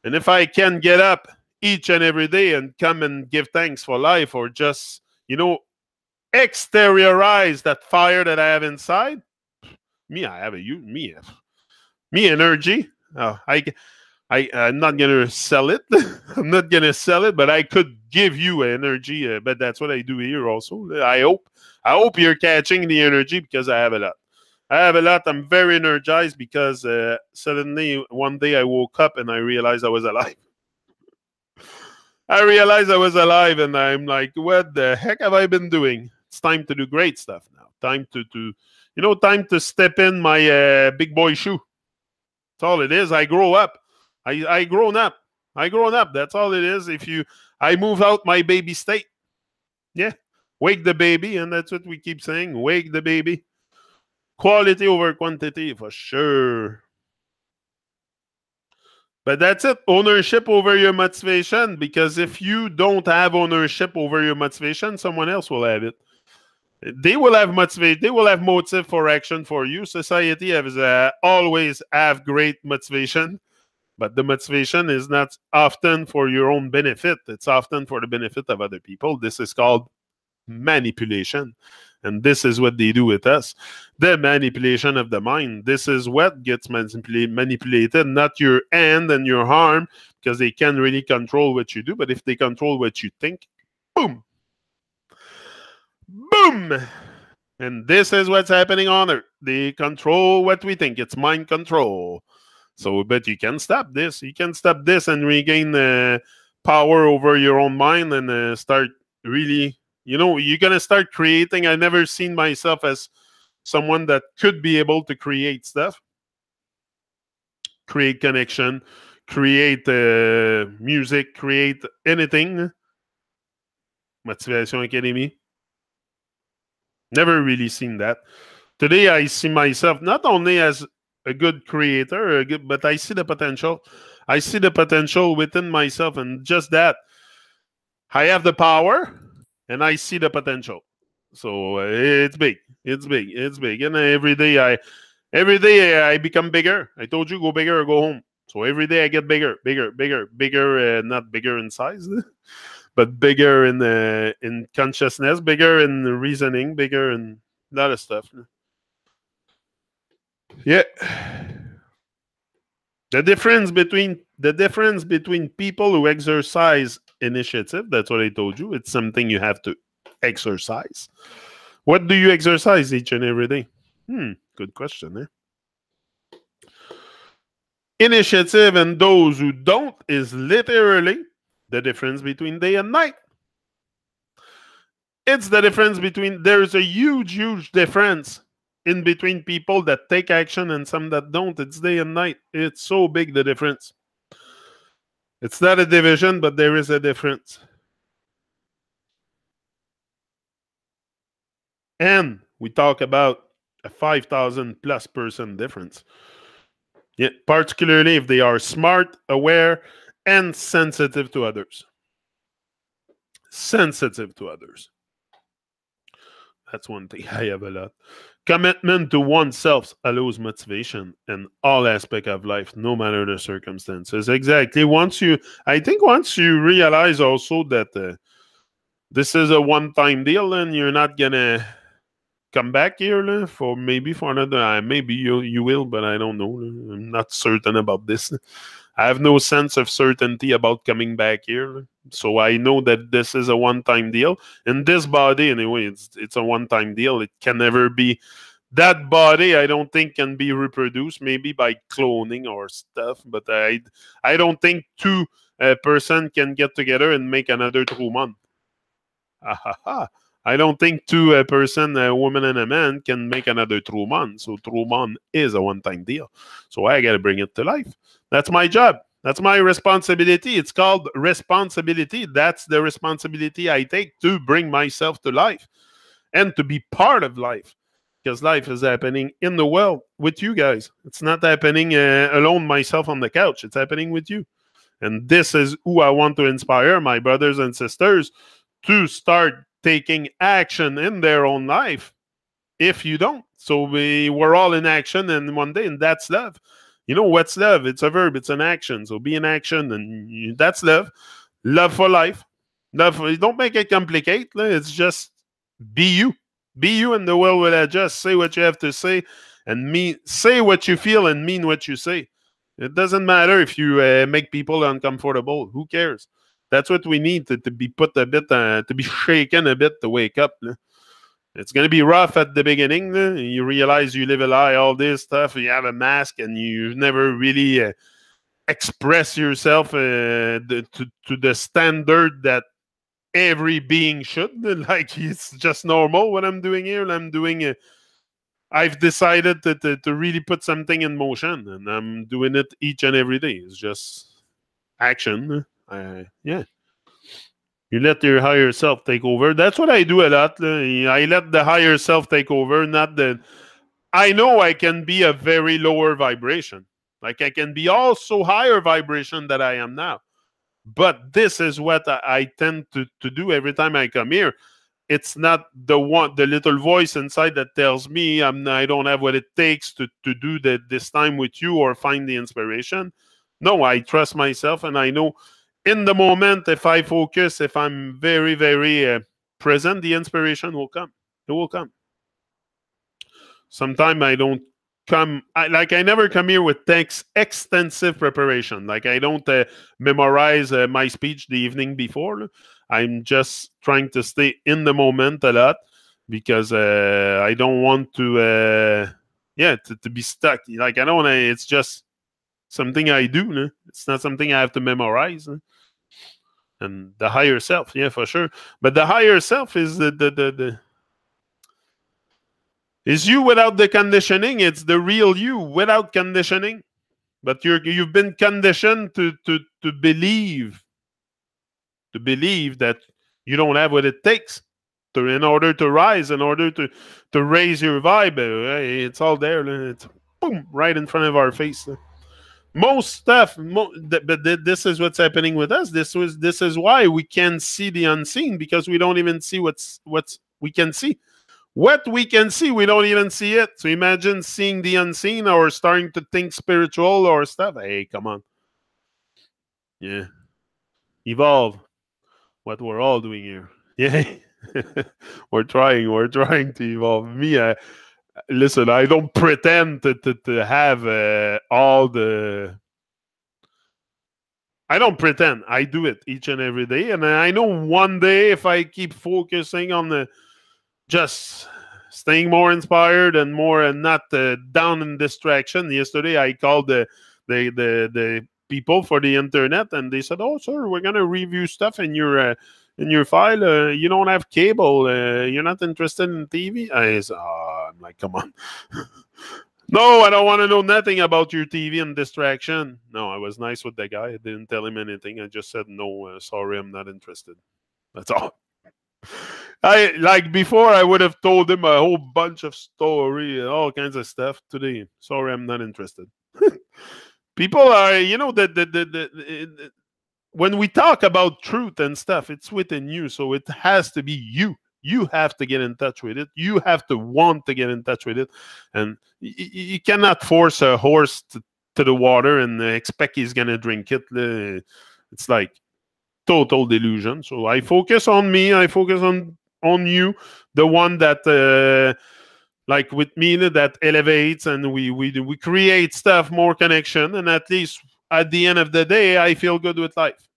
And if I can get up each and every day and come and give thanks for life, or just, exteriorize that fire that I have inside, I have me energy. I'm not gonna sell it. I'm not gonna sell it, but I could give you energy. But that's what I do here also. I hope you're catching the energy, because I have a lot. I'm very energized because suddenly one day I woke up and I realized I was alive. And I'm like, what the heck have I been doing? It's time to do great stuff now. Time to step in my big boy shoe. That's all it is. I grow up. I grown up. That's all it is. I move out my baby state. Yeah. Wake the baby, and that's what we keep saying. Wake the baby. Quality over quantity, for sure. But that's it. Ownership over your motivation. Because if you don't have ownership over your motivation, someone else will have it. They will have motivation. They will have motive for action for you. Society has always have great motivation, but the motivation is not often for your own benefit. It's often for the benefit of other people. This is called manipulation. And this is what they do with us. The manipulation of the mind. This is what gets manipulated, not your hand and your arm, because they can't really control what you do. But if they control what you think, boom. Boom! And this is what's happening on Earth. They control what we think. It's mind control. So, but you can stop this. You can stop this and regain power over your own mind, and start really, you're going to start creating. I've never seen myself as someone that could be able to create stuff, create connection, create music, create anything. Motivation Academy. Never really seen that. Today, I see myself not only as a good creator, but I see the potential. I see the potential within myself, and just that. I have the power, and I see the potential. So it's big. It's big. It's big. And every day I become bigger. I told you, go bigger or go home. So every day I get bigger. Not bigger in size, but bigger in consciousness, bigger in reasoning, bigger in a lot of stuff. Yeah. The difference between people who exercise initiative, that's what I told you. It's something you have to exercise. What do you exercise each and every day? Good question, eh? Initiative and those who don't is literally the difference between day and night. It's the difference between, there's a huge difference in between people that take action and some that don't. It's day and night. It's so big, the difference. It's not a division, but there is a difference. And we talk about a 5,000 plus person difference. Yeah, particularly if they are smart, aware, and sensitive to others. Sensitive to others. That's one thing I have a lot. Commitment to oneself allows motivation in all aspects of life, no matter the circumstances. Exactly. Once you realize also that this is a one-time deal, and you're not gonna come back here for another. Maybe you will, but I don't know. I'm not certain about this. I have no sense of certainty about coming back here. So I know that this is a one-time deal. And this body, anyway, it's a one-time deal. It can never be. That body, I don't think, can be reproduced, maybe by cloning or stuff. But I don't think two person can get together and make another Truman. I don't think two person, a woman and a man, can make another Truman. So Truman is a one-time deal. So I got to bring it to life. That's my job. That's my responsibility. It's called responsibility. That's the responsibility I take to bring myself to life and to be part of life. Because life is happening in the world with you guys. It's not happening alone, myself on the couch. It's happening with you. And this is who I want to inspire my brothers and sisters to start taking action in their own life. If you don't, so we're all in action, and one day, and that's love. You know what's love? It's a verb. It's an action. So be in action, and that's love. Love for life. Love. Don't make it complicated. It's just be you. Be you, and the world will adjust. Say what you have to say, and say what you feel, and mean what you say. It doesn't matter if you make people uncomfortable. Who cares? That's what we need to be put a bit, to be shaken a bit to wake up. It's going to be rough at the beginning. You realize you live a lie, all this stuff. You have a mask, and you never really express yourself to the standard that every being should. Like, it's just normal what I'm doing here. I've decided to really put something in motion, and I'm doing it each and every day. It's just action. Yeah. You let your higher self take over. That's what I do a lot. I let the higher self take over, not the... I know I can be a very lower vibration. Like, I can be also higher vibration than I am now. But this is what I tend to do every time I come here. It's not the little voice inside that tells me I don't have what it takes to do this time with you or find the inspiration. No, I trust myself, and I know in the moment, if I focus, if I'm very, very present, the inspiration will come. It will come. Sometimes I don't come... I never come here with extensive preparation. Like, I don't memorize my speech the evening before. I'm just trying to stay in the moment a lot, because I don't want to be stuck. Like, I don't want to... It's just something I do. It's not something I have to memorize. And the higher self, yeah, for sure. But the higher self is is you without the conditioning. It's the real you without conditioning. But you've been conditioned to believe that you don't have what it takes in order to rise, in order to raise your vibe. It's all there. It's boom, right in front of our face. Most stuff, but this is what's happening with us. This is why we can't see the unseen, because we don't even see what's we can see. What we can see, we don't even see it. So imagine seeing the unseen, or starting to think spiritual or stuff. Hey, come on. Yeah. Evolve. What we're all doing here. Yeah. We're trying to evolve. Listen, I don't pretend to have all the... I don't pretend. I do it each and every day. And I know one day, if I keep focusing on just staying more inspired and more, and not down in distraction. Yesterday, I called the people for the internet, and they said, "Oh, sir, we're going to review stuff in your file. You don't have cable. You're not interested in TV?" I'm like, come on. No, I don't want to know nothing about your TV and distraction. No, I was nice with the guy. I didn't tell him anything. I just said, no, sorry, I'm not interested. That's all. Before, I would have told him a whole bunch of story, all kinds of stuff. Today, sorry, I'm not interested. People are, when we talk about truth and stuff, it's within you. So it has to be you. You have to get in touch with it. You have to want to get in touch with it. And you cannot force a horse to the water and expect he's going to drink it. It's like total delusion. So I focus on me. I focus on you, the one that... like with me, that elevates, and we create stuff, more connection, and at least at the end of the day, I feel good with life.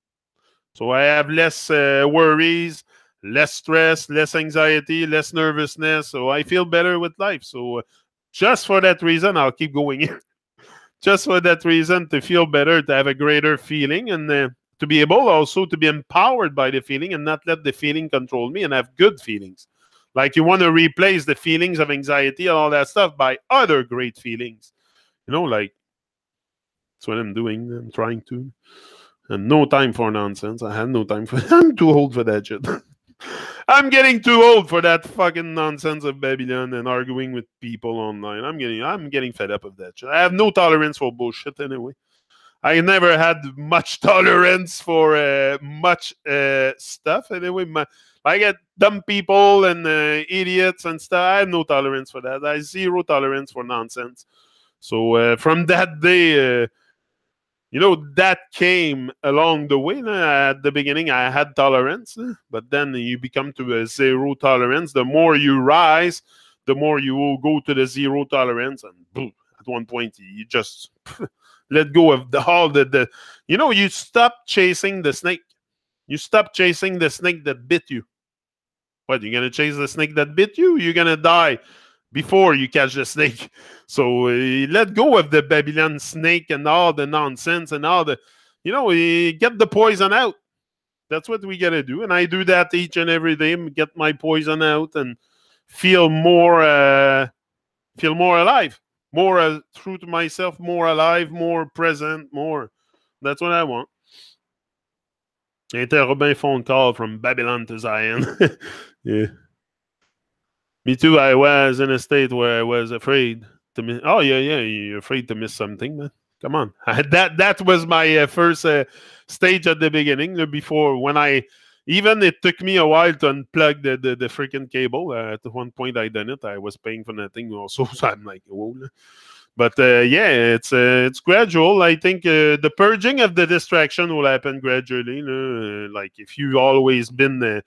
So I have less worries, less stress, less anxiety, less nervousness. So I feel better with life. So just for that reason, I'll keep going here. Just for that reason, to feel better, to have a greater feeling, and to be able also to be empowered by the feeling, and not let the feeling control me, and have good feelings. Like, you want to replace the feelings of anxiety and all that stuff by other great feelings. Like, That's what I'm doing. I'm trying to. And no time for nonsense. I had no time for I'm too old for that shit. I'm getting too old for that fucking nonsense of Babylon and arguing with people online. I'm getting fed up of that shit. I have no tolerance for bullshit anyway. I never had much tolerance for much stuff anyway. I get dumb people and idiots and stuff. I have no tolerance for that. I have zero tolerance for nonsense. So from that day, that came along the way. At the beginning, I had tolerance, but then you become to a zero tolerance. The more you rise, the more you will go to the zero tolerance, and boom, at one point, you just let go of all the. You stop chasing the snake. You stop chasing the snake that bit you. What, you're gonna chase the snake that bit you? You're gonna die before you catch the snake. So let go of the Babylon snake and all the nonsense and all the, get the poison out. That's what we gotta do, and I do that each and every day. Get my poison out and feel more alive, more true to myself, more alive, more present, more. That's what I want. Interrobin phone call from Babylon to Zion. Yeah. Me too. I was in a state where I was afraid to miss. Oh yeah, you're afraid to miss something, man. Come on. That was my first stage at the beginning. Before when it took me a while to unplug the freaking cable. At one point, I done it. I was paying for nothing also, so I'm like, whoa. But it's gradual. I think the purging of the distraction will happen gradually. Like if you've always been a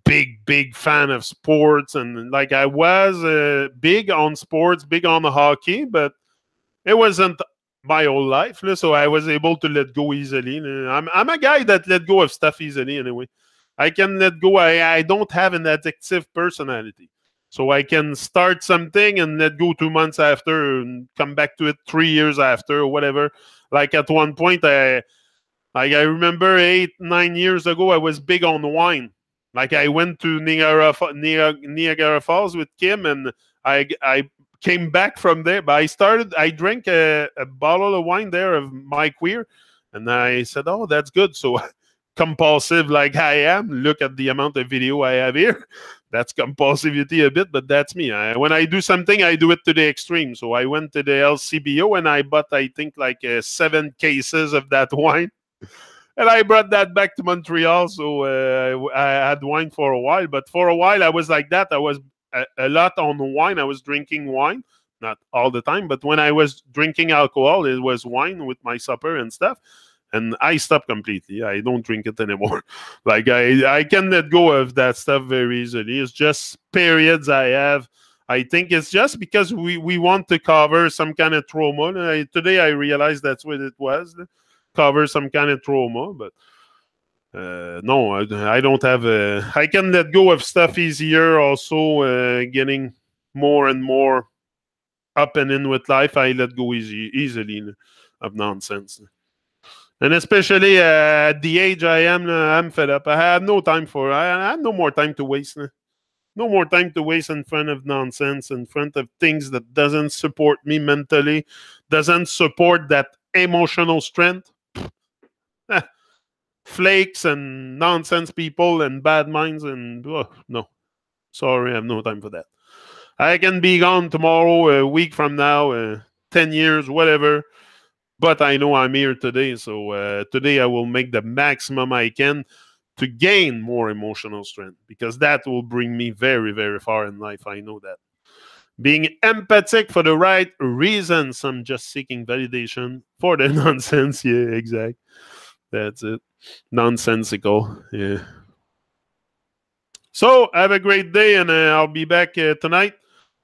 big fan of sports, and like I was big on sports, big on hockey, but it wasn't my whole life. So I was able to let go easily. I'm a guy that let go of stuff easily anyway. I can let go. I don't have an addictive personality. So I can start something and let go 2 months after and come back to it 3 years after or whatever. Like at one point, I remember 8-9 years ago, I was big on wine. Like I went to Niagara Falls with Kim, and I came back from there. But I drank a bottle of wine there of Mike Weir, and I said, "Oh, that's good." So compulsive like I am, look at the amount of video I have here. That's compulsivity a bit, but that's me. When I do something, I do it to the extreme. So I went to the LCBO and I bought, I think, like 7 cases of that wine. And I brought that back to Montreal. So I had wine for a while. But for a while, I was like that. I was a lot on wine. I was drinking wine. Not all the time. But when I was drinking alcohol, it was wine with my supper and stuff. And I stopped completely. I don't drink it anymore. Like I can let go of that stuff very easily. It's just periods I have. I think it's just because we want to cover some kind of trauma. Today I realized that's what it was. Cover some kind of trauma. But no, I don't have I can let go of stuff easier. Also getting more and more up and in with life. I let go easily of nonsense. And especially at the age I am, I'm fed up. I had no time I had no more time to waste. No more time to waste in front of nonsense, in front of things that doesn't support me mentally, doesn't support that emotional strength. Flakes and nonsense people and bad minds and no. Sorry, I have no time for that. I can be gone tomorrow, a week from now, 10 years, whatever. But I know I'm here today, so today I will make the maximum I can to gain more emotional strength, because that will bring me very, very far in life. I know that. Being empathic for the right reasons. I'm just seeking validation for the nonsense. Yeah, exact. That's it. Nonsensical. Yeah. So have a great day, and I'll be back tonight.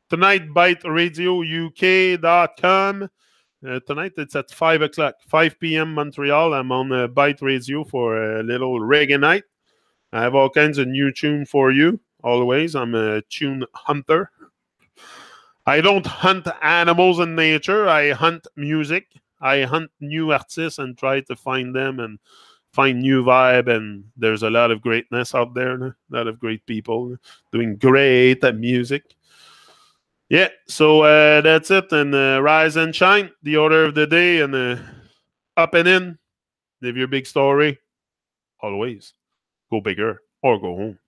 Tonight, BiteRadioUK.com. Tonight it's at 5 o'clock, 5 p.m. Montreal. I'm on Byte Radio for a little reggae night. I have all kinds of new tune for you, always. I'm a tune hunter. I don't hunt animals in nature. I hunt music. I hunt new artists and try to find them and find new vibe. And there's a lot of greatness out there, a lot of great people doing great music. Yeah, so that's it. And Rise and Shine, the order of the day. And up and in, live your big story. Always go bigger or go home.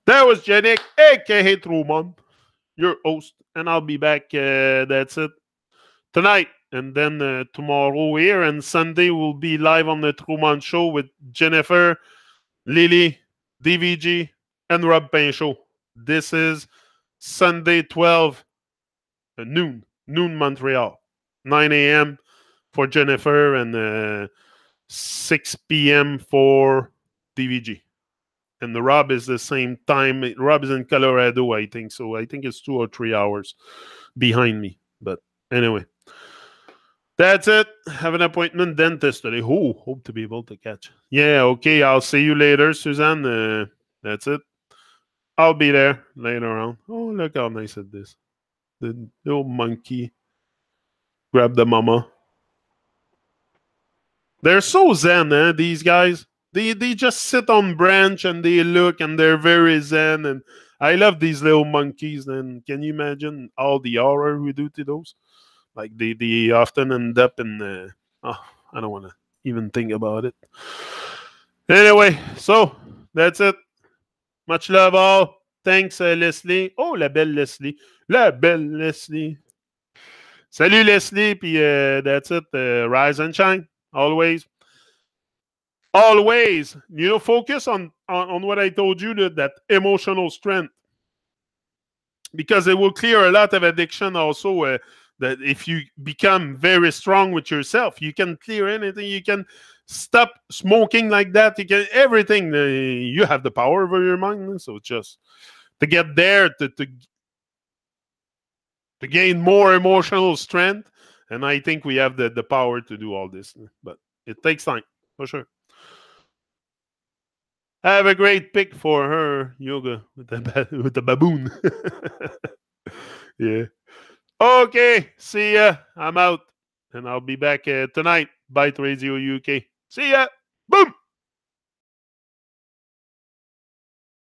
That was Jenick, aka Truman, your host, and I'll be back. That's it. Tonight and then tomorrow here, and Sunday we'll be live on the Truman Show with Jennifer, Lily, DVG, and Rob Pinchot. This is Sunday 12 noon Montreal, 9 a.m. for Jennifer and 6 p.m. for DVG. And the Rob is the same time. Rob is in Colorado, I think. So I think it's 2 or 3 hours behind me. But anyway, that's it. Have an appointment dentist today. Oh, hope to be able to catch. Yeah, okay. I'll see you later, Suzanne. That's it. I'll be there later on. Oh, look how nice it is. The little monkey. Grab the mama. They're so zen, these guys. They just sit on branch and they look and they're very zen. And I love these little monkeys. And can you imagine all the horror we do to those? Like they often end up in I don't want to even think about it. Anyway, so that's it. Much love all. Thanks, Leslie. Oh, la belle Leslie. La belle Leslie. Salut, Leslie. Puis that's it. Rise and shine. Always. Always. Focus on what I told you, that emotional strength. Because it will clear a lot of addiction also. That if you become very strong with yourself, you can clear anything. You can stop smoking like that. You can everything. You have the power over your mind. So just to get there, to gain more emotional strength. And I think we have the power to do all this. But it takes time, for sure. Have a great pick for her yoga with the baboon. Yeah. Okay. See ya. I'm out. And I'll be back tonight. Bye, Radio UK. See ya. Boom.